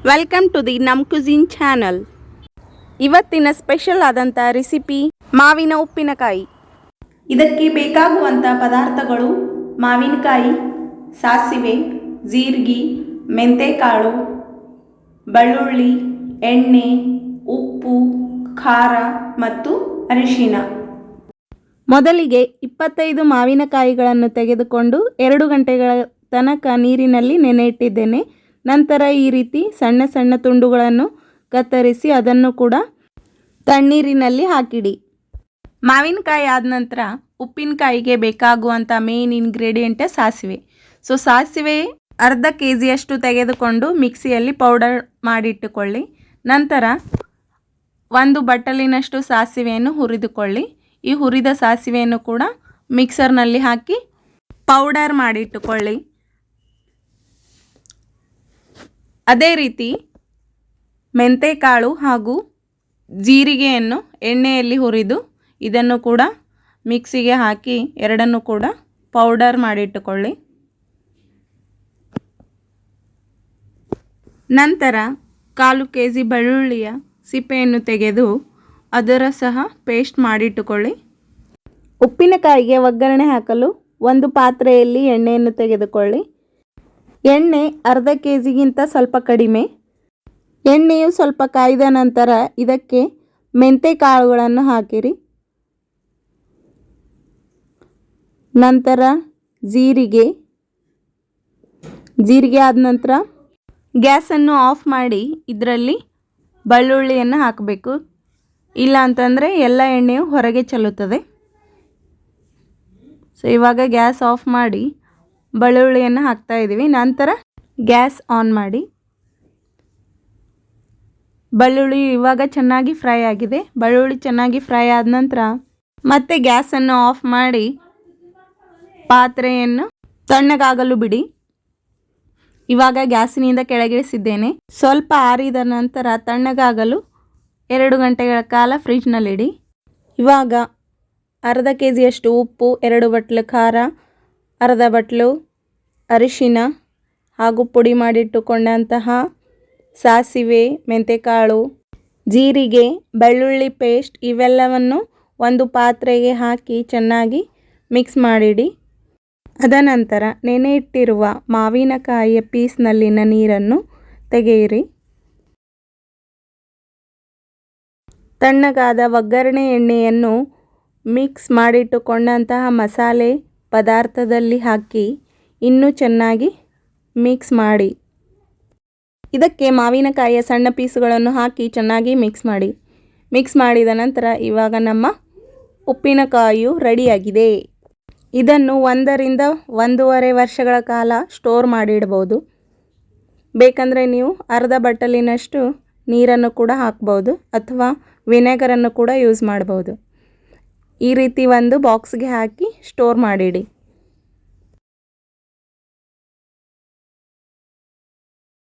Welcome to the ನಮ್ ಕುಜಿನ್ channel. ಇವತ್ತಿನ special ಆದಂಥ ರೆಸಿಪಿ ಮಾವಿನ ಉಪ್ಪಿನಕಾಯಿ. ಇದಕ್ಕೆ ಬೇಕಾಗುವಂಥ ಪದಾರ್ಥಗಳು ಮಾವಿನಕಾಯಿ, ಸಾಸಿವೆ, ಜೀರಿಗೆ, ಮೆಂತೆಕಾಳು, ಬೆಳ್ಳುಳ್ಳಿ, ಎಣ್ಣೆ, ಉಪ್ಪು, ಖಾರ ಮತ್ತು ಅರಿಶಿನ. ಮೊದಲಿಗೆ 25 ಮಾವಿನಕಾಯಿಗಳನ್ನು ತೆಗೆದುಕೊಂಡು 2 ಗಂಟೆಗಳ ತನಕ ನೀರಿನಲ್ಲಿ ನೆನೆ ಇಟ್ಟಿದ್ದೇನೆ. ನಂತರ ಈ ರೀತಿ ಸಣ್ಣ ಸಣ್ಣ ತುಂಡುಗಳನ್ನು ಕತ್ತರಿಸಿ ಅದನ್ನು ಕೂಡ ತಣ್ಣೀರಿನಲ್ಲಿ ಹಾಕಿಡಿ. ಮಾವಿನಕಾಯಿ ಆದ ನಂತರ ಉಪ್ಪಿನಕಾಯಿಗೆ ಬೇಕಾಗುವಂಥ ಮೇನ್ ಇಂಗ್ರೀಡಿಯೆಂಟೇ ಸಾಸಿವೆ. ಸಾಸಿವೆ ಅರ್ಧ kg ತೆಗೆದುಕೊಂಡು ಮಿಕ್ಸಿಯಲ್ಲಿ ಪೌಡರ್ ಮಾಡಿಟ್ಟುಕೊಳ್ಳಿ. ನಂತರ 1 ಬಟ್ಟಲಿನಷ್ಟು ಸಾಸಿವೆಯನ್ನು ಹುರಿದುಕೊಳ್ಳಿ. ಈ ಹುರಿದ ಸಾಸಿವೆಯನ್ನು ಕೂಡ ಮಿಕ್ಸರ್ನಲ್ಲಿ ಹಾಕಿ ಪೌಡರ್ ಮಾಡಿಟ್ಟುಕೊಳ್ಳಿ. ಅದೇ ರೀತಿ ಮೆಂತೆಕಾಳು ಹಾಗೂ ಜೀರಿಗೆಯನ್ನು ಎಣ್ಣೆಯಲ್ಲಿ ಹುರಿದು ಇದನ್ನು ಕೂಡ ಮಿಕ್ಸಿಗೆ ಹಾಕಿ ಎರಡನ್ನು ಕೂಡ ಪೌಡರ್ ಮಾಡಿಟ್ಟುಕೊಳ್ಳಿ. ನಂತರ 1/4 kg ಬೆಳ್ಳುಳ್ಳಿಯ ಸಿಪ್ಪೆಯನ್ನು ತೆಗೆದು ಅದರ ಸಹ ಪೇಸ್ಟ್ ಮಾಡಿಟ್ಟುಕೊಳ್ಳಿ. ಉಪ್ಪಿನಕಾಯಿಗೆ ಒಗ್ಗರಣೆ ಹಾಕಲು ಒಂದು ಪಾತ್ರೆಯಲ್ಲಿ ಎಣ್ಣೆಯನ್ನು ತೆಗೆದುಕೊಳ್ಳಿ. ಎಣ್ಣೆ ಅರ್ಧ kgಗಿಂತ ಸ್ವಲ್ಪ ಕಡಿಮೆ. ಎಣ್ಣೆಯು ಸ್ವಲ್ಪ ಕಾಯ್ದ ನಂತರ ಇದಕ್ಕೆ ಮೆಂತೆಕಾಳುಗಳನ್ನು ಹಾಕಿರಿ. ನಂತರ ಜೀರಿಗೆ ಆದ ನಂತರ ಗ್ಯಾಸನ್ನು ಆಫ್ ಮಾಡಿ ಇದರಲ್ಲಿ ಬೆಳ್ಳುಳ್ಳಿಯನ್ನು ಹಾಕಬೇಕು. ಇಲ್ಲ ಅಂತಂದರೆ ಎಲ್ಲ ಎಣ್ಣೆಯು ಹೊರಗೆ ಚೆಲ್ಲುತ್ತದೆ. ಇವಾಗ ಗ್ಯಾಸ್ ಆಫ್ ಮಾಡಿ ಬೆಳ್ಳುಳ್ಳಿಯನ್ನು ಹಾಕ್ತಾ ಇದ್ದೀವಿ. ನಂತರ ಗ್ಯಾಸ್ ಆನ್ ಮಾಡಿ. ಬೆಳ್ಳುಳ್ಳಿ ಇವಾಗ ಚೆನ್ನಾಗಿ ಫ್ರೈ ಆಗಿದೆ. ಬೆಳ್ಳುಳ್ಳಿ ಚೆನ್ನಾಗಿ ಫ್ರೈ ಆದ ನಂತರ ಮತ್ತೆ ಗ್ಯಾಸನ್ನು ಆಫ್ ಮಾಡಿ ಪಾತ್ರೆಯನ್ನು ತಣ್ಣಗಾಗಲು ಬಿಡಿ. ಇವಾಗ ಗ್ಯಾಸಿನಿಂದ ಕೆಳಗಿಳಿಸಿದ್ದೇನೆ. ಸ್ವಲ್ಪ ಆರಿದ ನಂತರ ತಣ್ಣಗಾಗಲು 2 ಗಂಟೆಗಳ ಕಾಲ ಫ್ರಿಜ್ನಲ್ಲಿಡಿ. ಇವಾಗ ಅರ್ಧ kg ಉಪ್ಪು, 2 ಬಟ್ಲು ಖಾರ, ಅರ್ಧ ಬಟ್ಲು ಅರಿಶಿನ ಹಾಗೂ ಪುಡಿ ಮಾಡಿಟ್ಟುಕೊಂಡಂತಹ ಸಾಸಿವೆ, ಮೆಂತೆಕಾಳು, ಜೀರಿಗೆ, ಬೆಳ್ಳುಳ್ಳಿ ಪೇಸ್ಟ್ ಇವೆಲ್ಲವನ್ನು ಒಂದು ಪಾತ್ರೆಗೆ ಹಾಕಿ ಚೆನ್ನಾಗಿ ಮಿಕ್ಸ್ ಮಾಡಿಡಿ. ಅದನಂತರ ನೆನೆ ಇಟ್ಟಿರುವ ಮಾವಿನಕಾಯಿಯ ಪೀಸ್ನಲ್ಲಿನ ನೀರನ್ನು ತೆಗೆಯಿರಿ. ತಣ್ಣಗಾದ ಒಗ್ಗರಣೆ ಎಣ್ಣೆಯನ್ನು ಮಿಕ್ಸ್ ಮಾಡಿಟ್ಟುಕೊಂಡಂತಹ ಮಸಾಲೆ ಪದಾರ್ಥದಲ್ಲಿ ಹಾಕಿ ಇನ್ನೂ ಚೆನ್ನಾಗಿ ಮಿಕ್ಸ್ ಮಾಡಿ. ಇದಕ್ಕೆ ಮಾವಿನಕಾಯಿಯ ಸಣ್ಣ ಪೀಸುಗಳನ್ನು ಹಾಕಿ ಚೆನ್ನಾಗಿ ಮಿಕ್ಸ್ ಮಾಡಿ. ಮಿಕ್ಸ್ ಮಾಡಿದ ನಂತರ ಇವಾಗ ನಮ್ಮ ಉಪ್ಪಿನಕಾಯಿಯು ರೆಡಿಯಾಗಿದೆ. ಇದನ್ನು 1 ರಿಂದ 1.5 ವರ್ಷಗಳ ಕಾಲ ಸ್ಟೋರ್ ಮಾಡಿಡ್ಬೋದು. ಬೇಕಂದರೆ ನೀವು ಅರ್ಧ ಬಟ್ಟಲಿನಷ್ಟು ನೀರನ್ನು ಕೂಡ ಹಾಕ್ಬೋದು ಅಥವಾ ವಿನೆಗರನ್ನು ಕೂಡ ಯೂಸ್ ಮಾಡ್ಬೋದು. ಈ ರೀತಿ ಒಂದು ಬಾಕ್ಸ್ಗೆ ಹಾಕಿ ಸ್ಟೋರ್ ಮಾಡಿಡಿ.